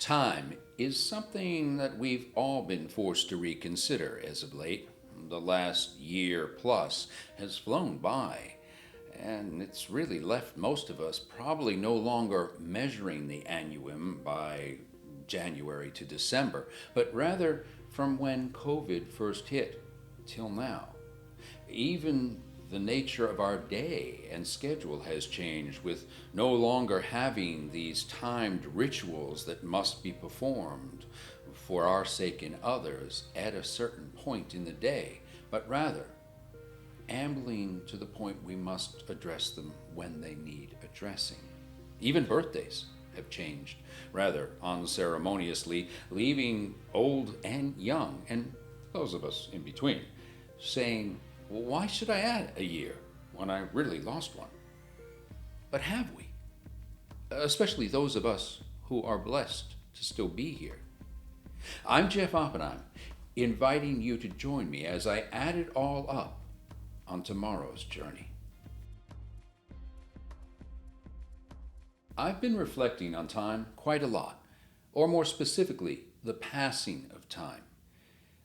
Time is something that we've all been forced to reconsider as of late. The last year plus has flown by, and it's really left most of us probably no longer measuring the annuum by January to December, but rather from when COVID first hit till now. Even the nature of our day and schedule has changed, with no longer having these timed rituals that must be performed for our sake and others at a certain point in the day, but rather ambling to the point we must address them when they need addressing. Even birthdays have changed, rather unceremoniously, leaving old and young, and those of us in between, saying, well, why should I add a year when I really lost one? But have we? Especially those of us who are blessed to still be here. I'm Jeff Oppenheim, inviting you to join me as I add it all up on tomorrow's journey. I've been reflecting on time quite a lot, or more specifically, the passing of time.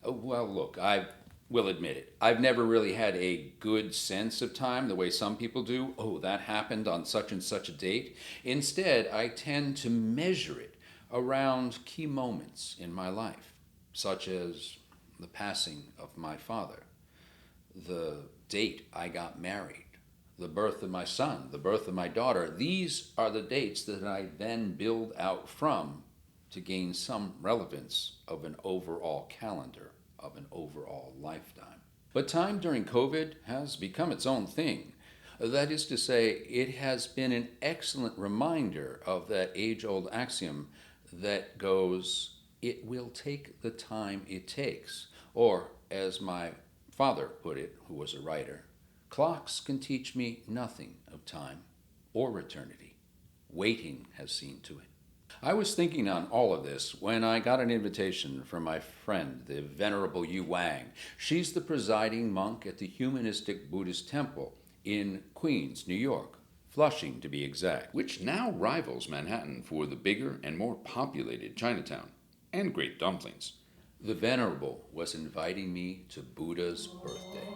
Well, look, I will admit it. I've never really had a good sense of time the way some people do. Oh, that happened on such and such a date. Instead, I tend to measure it around key moments in my life, such as the passing of my father, the date I got married, the birth of my son, the birth of my daughter. These are the dates that I then build out from to gain some relevance of an overall calendar, of an overall lifetime. But time during COVID has become its own thing. That is to say, it has been an excellent reminder of that age-old axiom that goes, it will take the time it takes. Or, as my father put it, who was a writer, clocks can teach me nothing of time or eternity. Waiting has seen to it. I was thinking on all of this when I got an invitation from my friend, the Venerable You Wang. She's the presiding monk at the Humanistic Buddhist Temple in Queens, New York, Flushing to be exact, which now rivals Manhattan for the bigger and more populated Chinatown and great dumplings. The Venerable was inviting me to Buddha's birthday.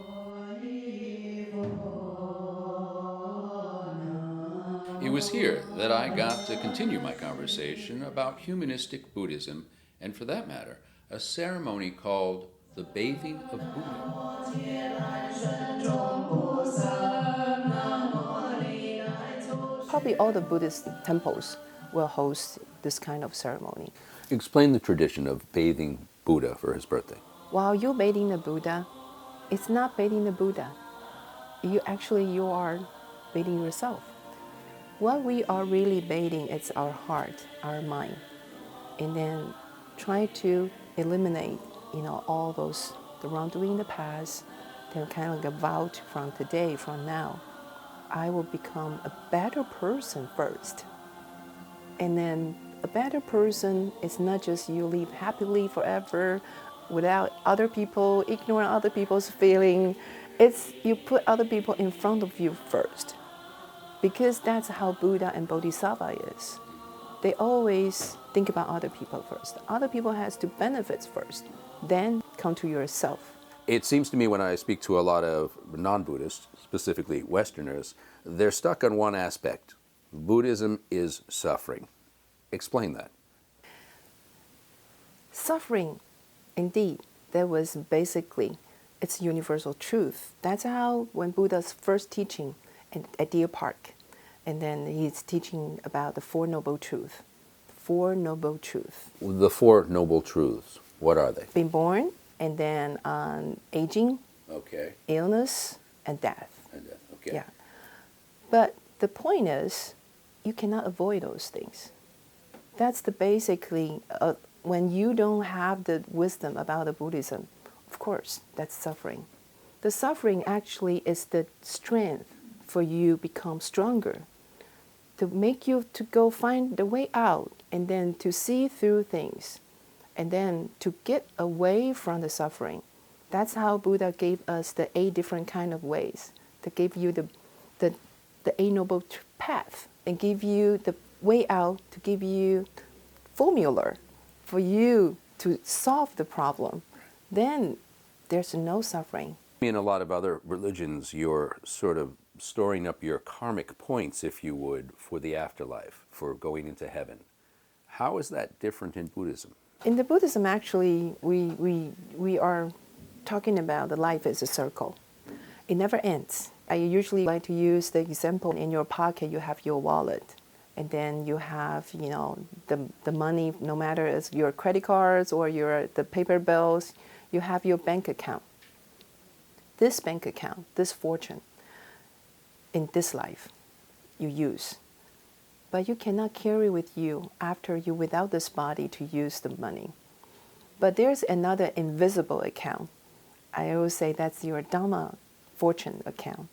It was here that I got to continue my conversation about humanistic Buddhism, and for that matter, a ceremony called the Bathing of Buddha. Probably all the Buddhist temples will host this kind of ceremony. Explain the tradition of bathing Buddha for his birthday. While you're bathing the Buddha, it's not bathing the Buddha. You are bathing yourself. What we are really bathing is our heart, our mind, and then try to eliminate, all the wrongdoing in the past. Then kind of like a vow from today, from now, I will become a better person first. And then a better person is not just you live happily forever without other people, ignoring other people's feeling. It's you put other people in front of you first. Because that's how Buddha and Bodhisattva is. They always think about other people first. Other people has to benefit first, then come to yourself. It seems to me when I speak to a lot of non-Buddhists, specifically Westerners, they're stuck on one aspect. Buddhism is suffering. Explain that. Suffering, indeed, that was basically, it's universal truth. That's how when Buddha's first teaching at Deer Park, and then he's teaching about the Four Noble Truths. Four Noble Truths. The Four Noble Truths, what are they? Being born, and then aging, Okay. illness, and death. Okay. Yeah. But the point is, you cannot avoid those things. That's basically, when you don't have the wisdom about the Buddhism, of course, that's suffering. The suffering actually is the strength for you become stronger, to make you to go find the way out, and then to see through things, and then to get away from the suffering. That's how Buddha gave us the 8 different kind of ways, to give you the 8 noble path, and give you the way out, to give you formula for you to solve the problem, then there's no suffering. In a lot of other religions, you're sort of storing up your karmic points, if you would, for the afterlife, for going into heaven. How is that different in Buddhism? In the Buddhism, actually, we are talking about the life as a circle. It never ends. I usually like to use the example, in your pocket you have your wallet, and then you have, the money, no matter it's your credit cards or the paper bills, you have your bank account. This bank account, this fortune, in this life, you use. But you cannot carry with you after you without this body to use the money. But there's another invisible account. I always say that's your Dhamma fortune account.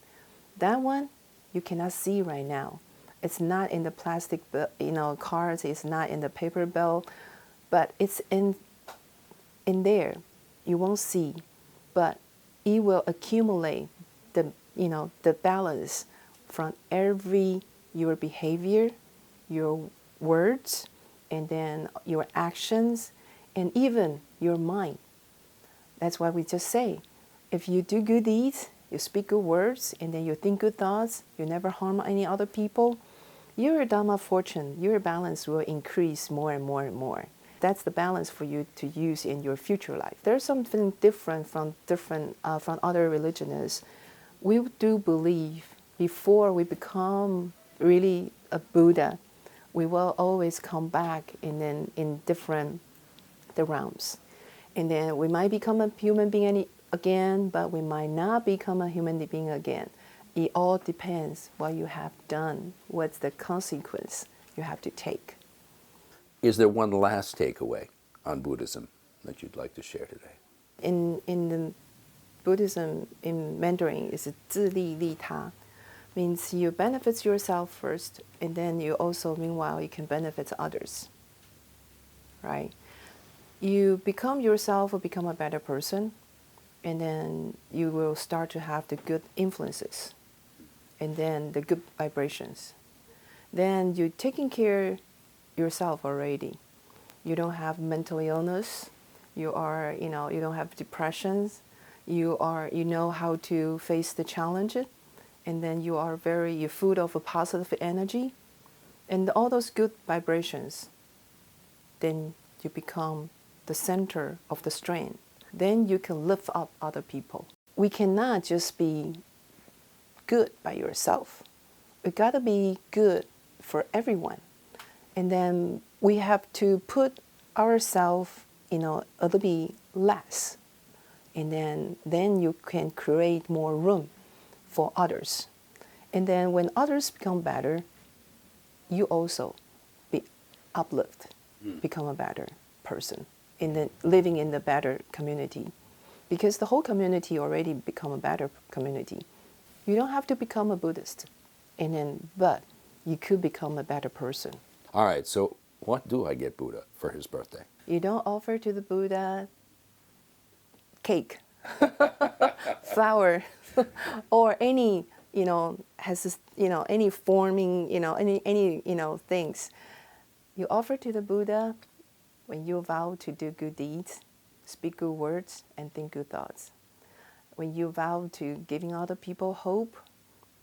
That one you cannot see right now. It's not in the plastic, cards. It's not in the paper bill, but it's in there. You won't see, but it will accumulate the balance from your behavior, your words, and then your actions, and even your mind. That's why we just say, if you do good deeds, you speak good words, and then you think good thoughts, you never harm any other people, your Dhamma fortune, your balance will increase more and more and more. That's the balance for you to use in your future life. There's something different from other religions. We do believe before we become really a Buddha, we will always come back in different the realms. And then we might become a human being again, but we might not become a human being again. It all depends what you have done, what's the consequence you have to take. Is there one last takeaway on Buddhism that you'd like to share today? In the Buddhism, in Mandarin, is 自利利他, means you benefit yourself first, and then you also, meanwhile, you can benefit others, right? You become yourself or become a better person, and then you will start to have the good influences, and then the good vibrations. Then you're taking care yourself already. You don't have mental illness. You don't have depressions. You know how to face the challenge, and then you're full of a positive energy, and all those good vibrations. Then you become the center of the strength. Then you can lift up other people. We cannot just be good by yourself. We gotta be good for everyone. And then we have to put ourselves, a little bit less. And then you can create more room for others. And then when others become better, you also be uplift, become a better person, living in the better community. Because the whole community already become a better community. You don't have to become a Buddhist, but you could become a better person. All right, so what do I get Buddha for his birthday? You don't offer to the Buddha cake, flower, or any, any forming, any things. You offer to the Buddha when you vow to do good deeds, speak good words, and think good thoughts. When you vow to giving other people hope,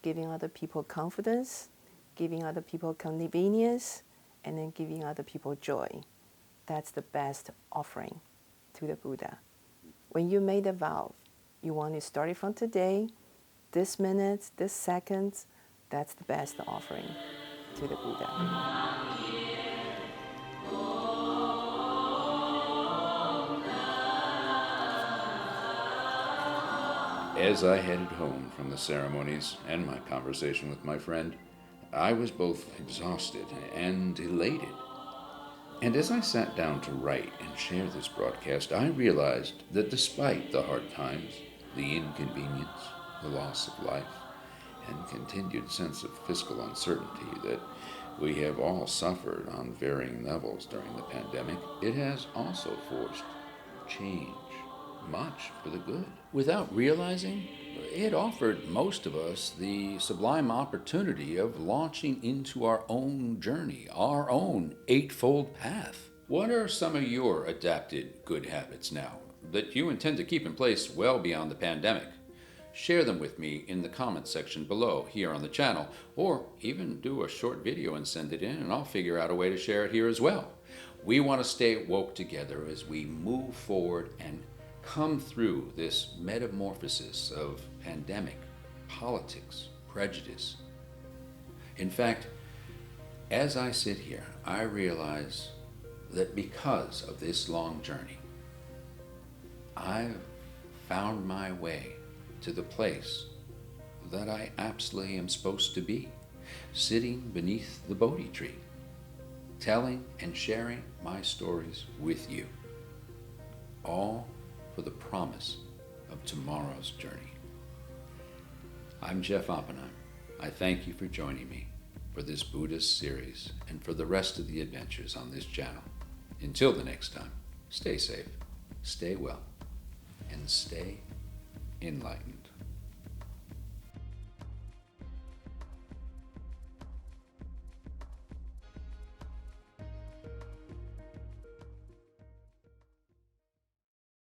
giving other people confidence, giving other people convenience, and then giving other people joy. That's the best offering to the Buddha. When you made a vow, you want to start it from today, this minute, this second, that's the best offering to the Buddha. As I headed home from the ceremonies and my conversation with my friend, I was both exhausted and elated. And as I sat down to write and share this broadcast, I realized that despite the hard times, the inconvenience, the loss of life, and continued sense of fiscal uncertainty that we have all suffered on varying levels during the pandemic, it has also forced change, much for the good. Without realizing, it offered most of us the sublime opportunity of launching into our own journey, our own eightfold path. What are some of your adapted good habits now that you intend to keep in place well beyond the pandemic? Share them with me in the comments section below here on the channel, or even do a short video and send it in, and I'll figure out a way to share it here as well. We want to stay woke together as we move forward and come through this metamorphosis of pandemic, politics, prejudice. In fact, as I sit here, I realize that because of this long journey, I've found my way to the place that I absolutely am supposed to be, sitting beneath the Bodhi tree, telling and sharing my stories with you, all for the promise of tomorrow's journey. I'm Jeff Oppenheim. I thank you for joining me for this Buddhist series and for the rest of the adventures on this channel. Until the next time, stay safe, stay well, and stay enlightened.